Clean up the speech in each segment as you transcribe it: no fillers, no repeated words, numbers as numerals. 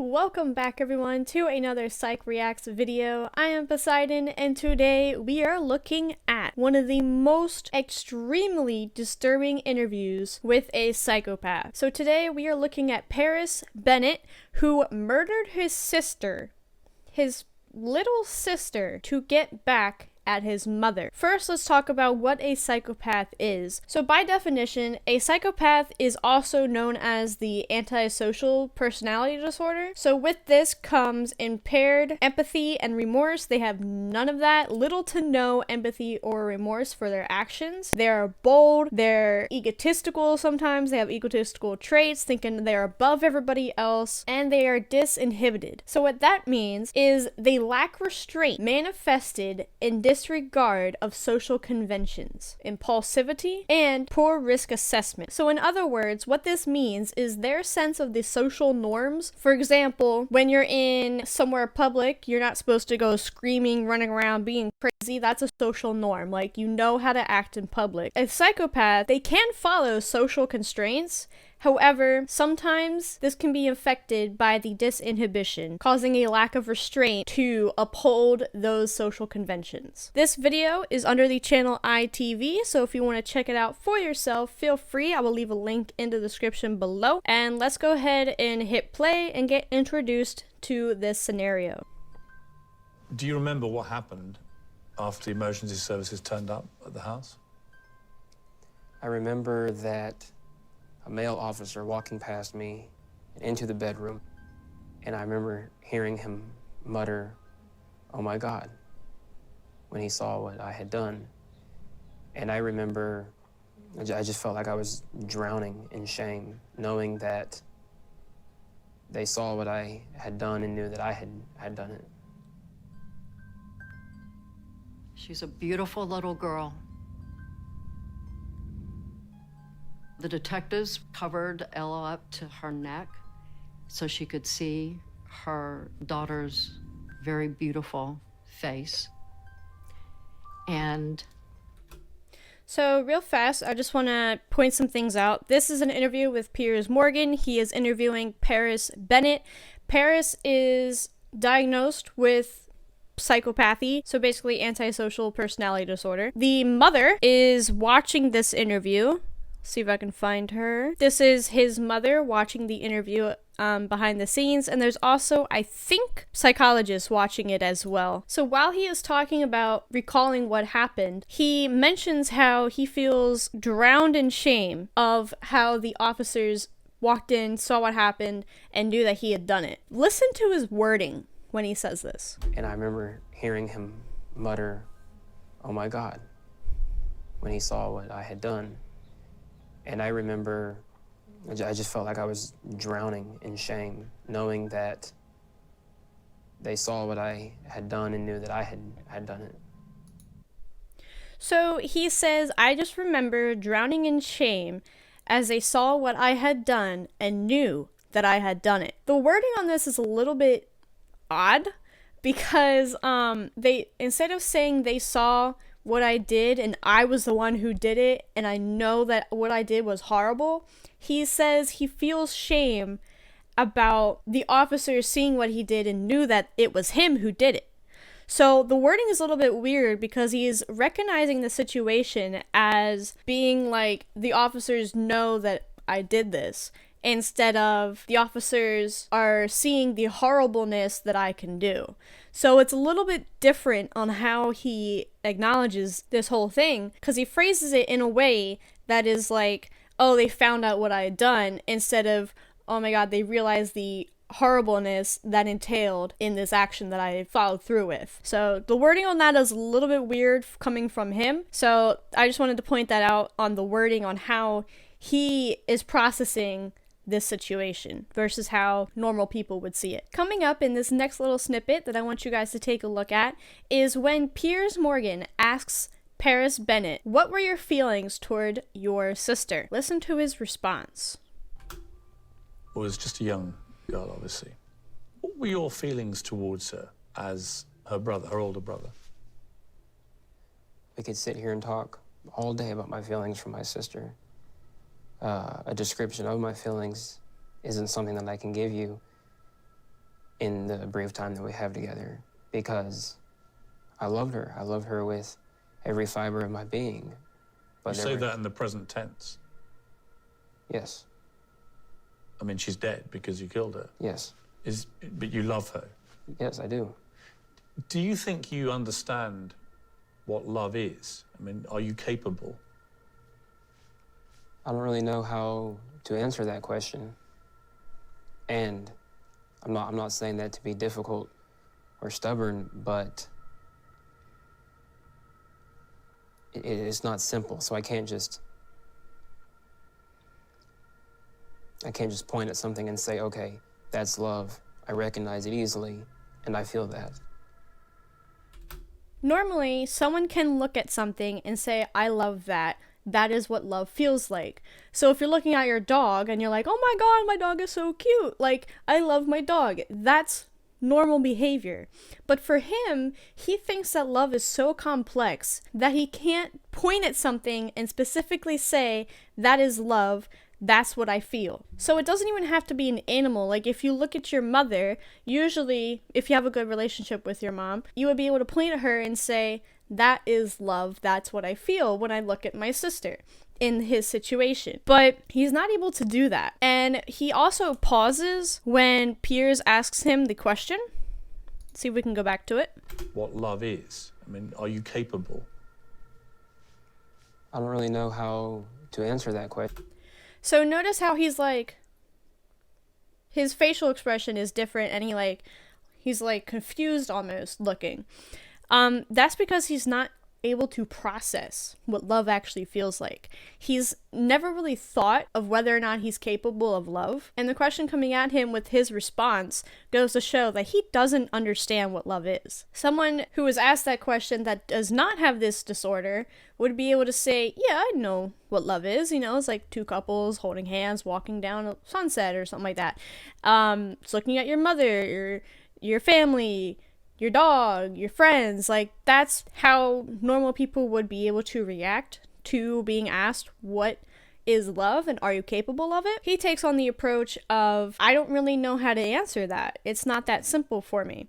Welcome back everyone to another Psych Reacts video. I am Poseidon and today we are looking at one of the most extremely disturbing interviews with a psychopath. So today we are looking at Paris Bennett, who murdered his sister, his little sister, to get back at his mother. First, let's talk about what a psychopath is. So by definition, a psychopath is also known as the antisocial personality disorder. So with this comes impaired empathy and remorse. They have none of that, little to no empathy or remorse for their actions. They're bold, they're egotistical sometimes, they have egotistical traits, thinking they're above everybody else, and they are disinhibited. So what that means is they lack restraint manifested in disregard of social conventions, impulsivity, and poor risk assessment. So in other words, what this means is their sense of the social norms. For example, when you're in somewhere public, you're not supposed to go screaming, running around, being crazy. That's a social norm. Like, you know how to act in public. A psychopath, they can follow social constraints. However, sometimes this can be affected by the disinhibition, causing a lack of restraint to uphold those social conventions. This video is under the channel ITV, so if you want to check it out for yourself, feel free. I will leave a link in the description below. And let's go ahead and hit play and get introduced to this scenario. Do you remember what happened after the emergency services turned up at the house? I remember that a male officer walking past me into the bedroom, and I remember hearing him mutter, "Oh my God," when he saw what I had done. And I remember, I just felt like I was drowning in shame, knowing that they saw what I had done and knew that I had done it. She's a beautiful little girl. The detectives covered Ella up to her neck so she could see her daughter's very beautiful face. And so real fast, I just want to point some things out. This is an interview with Piers Morgan. He is interviewing Paris Bennett. Paris is diagnosed with psychopathy, so basically antisocial personality disorder. The mother is watching this interview. See if I can find her. This is his mother watching the interview behind the scenes, and there's also, I think, psychologists watching it as well. So while he is talking about recalling what happened, he mentions how he feels drowned in shame of how the officers walked in, saw what happened, and knew that he had done it. Listen to his wording when he says this. And I remember hearing him mutter, "Oh my God," when he saw what I had done. And I remember, I just felt like I was drowning in shame, knowing that they saw what I had done and knew that I had done it. So he says, I just remember drowning in shame as they saw what I had done and knew that I had done it. The wording on this is a little bit odd because they, instead of saying they saw what I did and I was the one who did it and I know that what I did was horrible, he says he feels shame about the officers seeing what he did and knew that it was him who did it. So the wording is a little bit weird because he is recognizing the situation as being like, the officers know that I did this, instead of the officers are seeing the horribleness that I can do. So it's a little bit different on how he acknowledges this whole thing, because he phrases it in a way that is like, oh, they found out what I had done, instead of, oh my God, they realized the horribleness that entailed in this action that I followed through with. So the wording on that is a little bit weird coming from him. So I just wanted to point that out on the wording on how he is processing this situation versus how normal people would see it. Coming up in this next little snippet that I want you guys to take a look at is when Piers Morgan asks Paris Bennett, what were your feelings toward your sister? Listen to his response. Well, it was just a young girl, obviously. What were your feelings towards her as her brother, her older brother? We could sit here and talk all day about my feelings for my sister. A description of my feelings isn't something that I can give you. in the brief time that we have together because I loved her. I loved her with every fiber of my being. You say that in the present tense. Yes. I mean, she's dead because you killed her. Yes. But you love her. Yes, I do. Do you think you understand what love is? I mean, are you capable? I don't really know how to answer that question. And I'm not saying that to be difficult or stubborn, but it's not simple. So I can't just point at something and say, okay, that's love. I recognize it easily, and I feel that. Normally, someone can look at something and say, I love that. That is what love feels like. So if you're looking at your dog and you're like, oh my God, my dog is so cute. Like, I love my dog. That's normal behavior. But for him, he thinks that love is so complex that he can't point at something and specifically say, that is love. That's what I feel. So it doesn't even have to be an animal. Like if you look at your mother, usually if you have a good relationship with your mom, you would be able to point at her and say, that is love. That's what I feel when I look at my sister in his situation. But he's not able to do that. And he also pauses when Piers asks him the question. See if we can go back to it. What love is? I mean, are you capable? I don't really know how to answer that question. So notice how he's like, his facial expression is different and he's confused almost looking. That's because he's not able to process what love actually feels like. He's never really thought of whether or not he's capable of love. And the question coming at him with his response goes to show that he doesn't understand what love is. Someone who was asked that question that does not have this disorder would be able to say, yeah, I know what love is. You know, it's like two couples holding hands, walking down a sunset or something like that. It's looking at your mother, your family, your dog, your friends. Like, that's how normal people would be able to react to being asked what is love and are you capable of it. He takes on the approach of, I don't really know how to answer that. It's not that simple for me.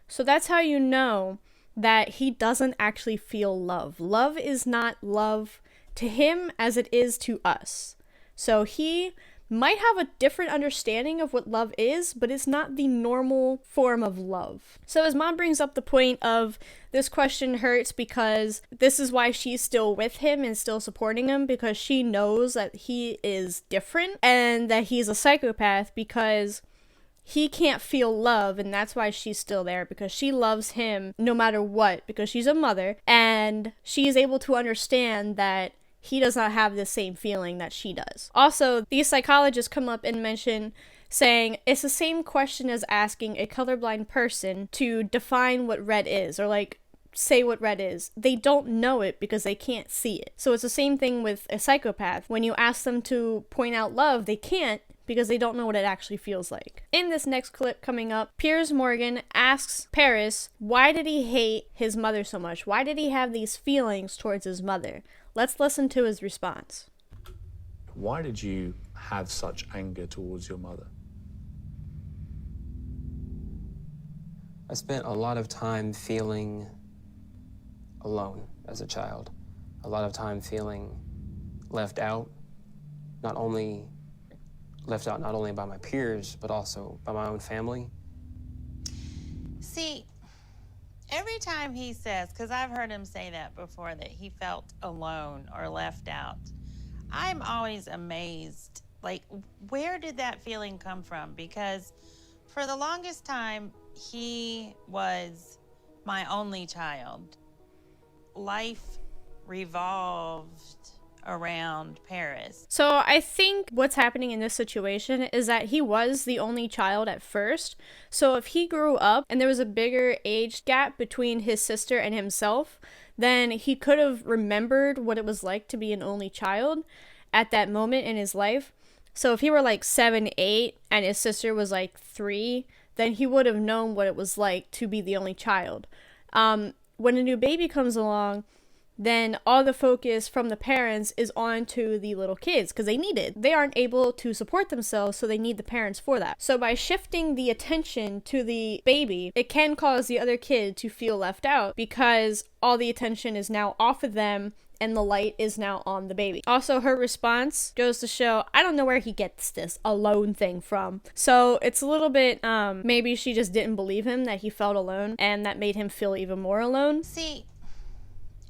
So that's how you know that he doesn't actually feel love. Love is not love to him as it is to us. So he might have a different understanding of what love is, but it's not the normal form of love. So his mom brings up the point of this question hurts because this is why she's still with him and still supporting him, because she knows that he is different and that he's a psychopath because he can't feel love, and that's why she's still there, because she loves him no matter what, because she's a mother and she is able to understand that he does not have the same feeling that she does. Also, these psychologists come up and mention saying it's the same question as asking a colorblind person to define what red is, or like say what red is. They don't know it because they can't see it. So it's the same thing with a psychopath. When you ask them to point out love, they can't because they don't know what it actually feels like. In this next clip coming up, Piers Morgan asks Paris, why did he hate his mother so much? Why did he have these feelings towards his mother? Let's listen to his response. Why did you have such anger towards your mother? I spent a lot of time feeling alone as a child. A lot of time feeling left out, not only by my peers, but also by my own family. See, every time he says, because I've heard him say that before, that he felt alone or left out, I'm always amazed. Like, where did that feeling come from? Because for the longest time, he was my only child. Life revolved around Paris. So I think what's happening in this situation is that he was the only child at first. So if he grew up and there was a bigger age gap between his sister and himself, then he could have remembered what it was like to be an only child at that moment in his life. So if he were like 7, 8 and his sister was like 3, then he would have known what it was like to be the only child. When a new baby comes along, then all the focus from the parents is on to the little kids because they need it. They aren't able to support themselves, so they need the parents for that. So by shifting the attention to the baby, it can cause the other kid to feel left out because all the attention is now off of them and the light is now on the baby. Also, her response goes to show, I don't know where he gets this alone thing from. So it's a little bit, maybe she just didn't believe him that he felt alone, and that made him feel even more alone. See,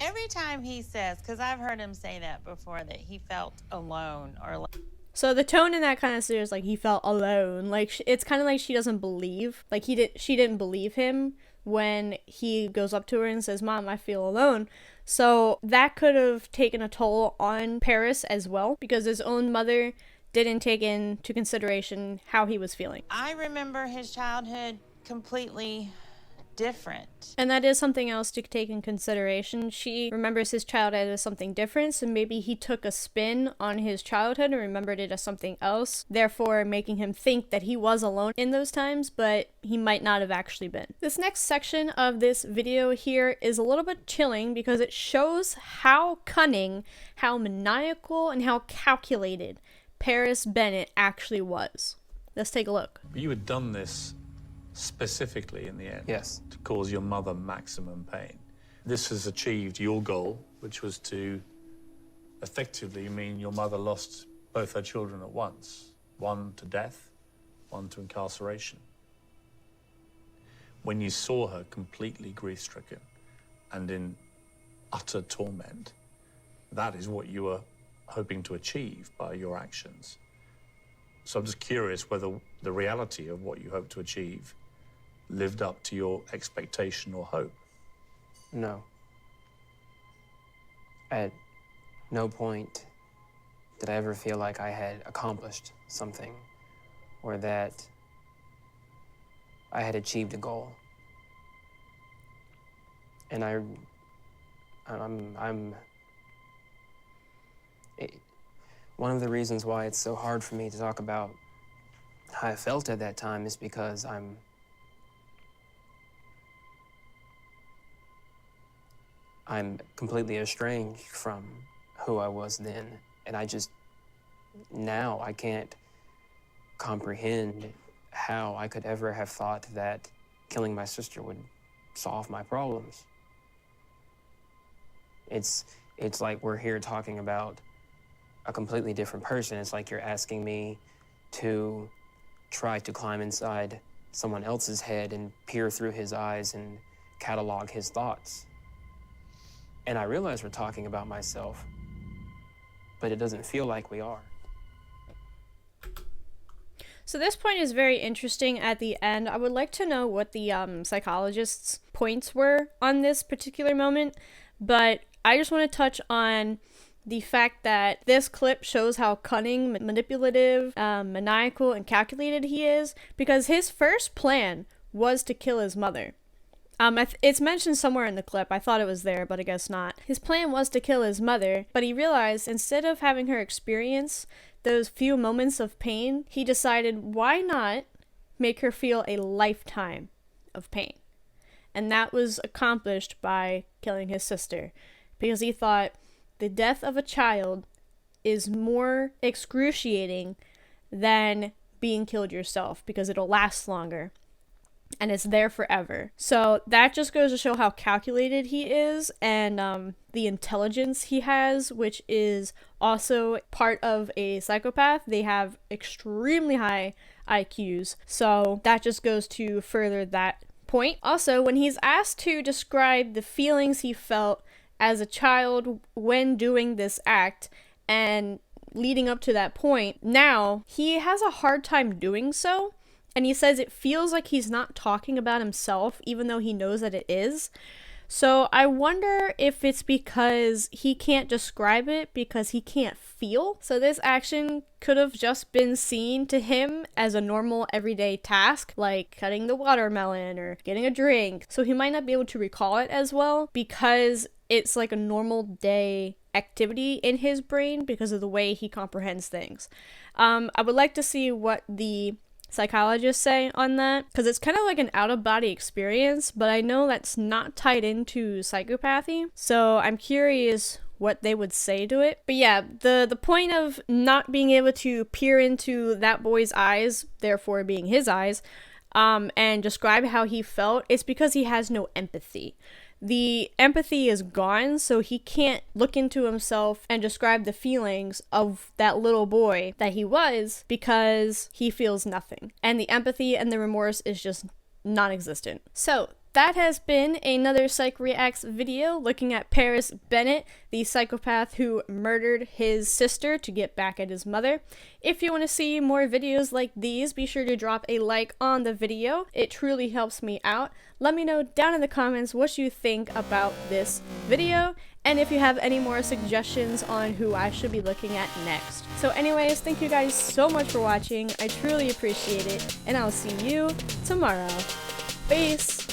every time he says, because I've heard him say that before, that he felt alone or so the tone in that kind of is like he felt alone. Like it's kind of like she doesn't believe, like she didn't believe him when he goes up to her and says, Mom, I feel alone. So that could have taken a toll on Paris as well because his own mother didn't take into consideration how he was feeling. I remember his childhood completely different. And that is something else to take in consideration. She remembers his childhood as something different, so maybe he took a spin on his childhood and remembered it as something else, therefore making him think that he was alone in those times, but he might not have actually been. This next section of this video here is a little bit chilling because it shows how cunning, how maniacal, and how calculated Paris Bennett actually was. Let's take a look. You had done this specifically in the end. Yes. To cause your mother maximum pain. This has achieved your goal, which was to effectively mean your mother lost both her children at once. One to death, one to incarceration. When you saw her completely grief-stricken and in utter torment, that is what you were hoping to achieve by your actions. So I'm just curious whether the reality of what you hope to achieve lived up to your expectation or hope. No. At no point did I ever feel like I had accomplished something or that I had achieved a goal. And one of the reasons why it's so hard for me to talk about how I felt at that time is because I'm completely estranged from who I was then. And now I can't comprehend how I could ever have thought that killing my sister would solve my problems. It's like we're here talking about a completely different person. It's like you're asking me to try to climb inside someone else's head and peer through his eyes and catalog his thoughts. And I realize we're talking about myself, but it doesn't feel like we are. So this point is very interesting at the end. I would like to know what the psychologist's points were on this particular moment, but I just want to touch on the fact that this clip shows how cunning, manipulative, maniacal, and calculated he is, because his first plan was to kill his mother. It's mentioned somewhere in the clip. I thought it was there, but I guess not. His plan was to kill his mother, but he realized instead of having her experience those few moments of pain, he decided why not make her feel a lifetime of pain. And that was accomplished by killing his sister, because he thought the death of a child is more excruciating than being killed yourself, because it'll last longer and it's there forever. So that just goes to show how calculated he is, and the intelligence he has, which is also part of a psychopath. They have extremely high IQs, so that just goes to further that point. Also, when he's asked to describe the feelings he felt as a child when doing this act and leading up to that point, now he has a hard time doing so. And he says it feels like he's not talking about himself, even though he knows that it is. So I wonder if it's because he can't describe it because he can't feel. So this action could have just been seen to him as a normal everyday task, like cutting the watermelon or getting a drink. So he might not be able to recall it as well because it's like a normal day activity in his brain because of the way he comprehends things. I would like to see what the psychologists say on that, because it's kind of like an out-of-body experience, but I know that's not tied into psychopathy, so I'm curious what they would say to it. But yeah, the point of not being able to peer into that boy's eyes, therefore being his eyes, and describe how he felt, is because he has no empathy. The empathy is gone, so he can't look into himself and describe the feelings of that little boy that he was, because he feels nothing. And the empathy and the remorse is just non-existent. So that has been another Psych Reacts video looking at Paris Bennett, the psychopath who murdered his sister to get back at his mother. If you want to see more videos like these, be sure to drop a like on the video. It truly helps me out. Let me know down in the comments what you think about this video, and if you have any more suggestions on who I should be looking at next. So anyways, thank you guys so much for watching. I truly appreciate it, and I'll see you tomorrow. Peace!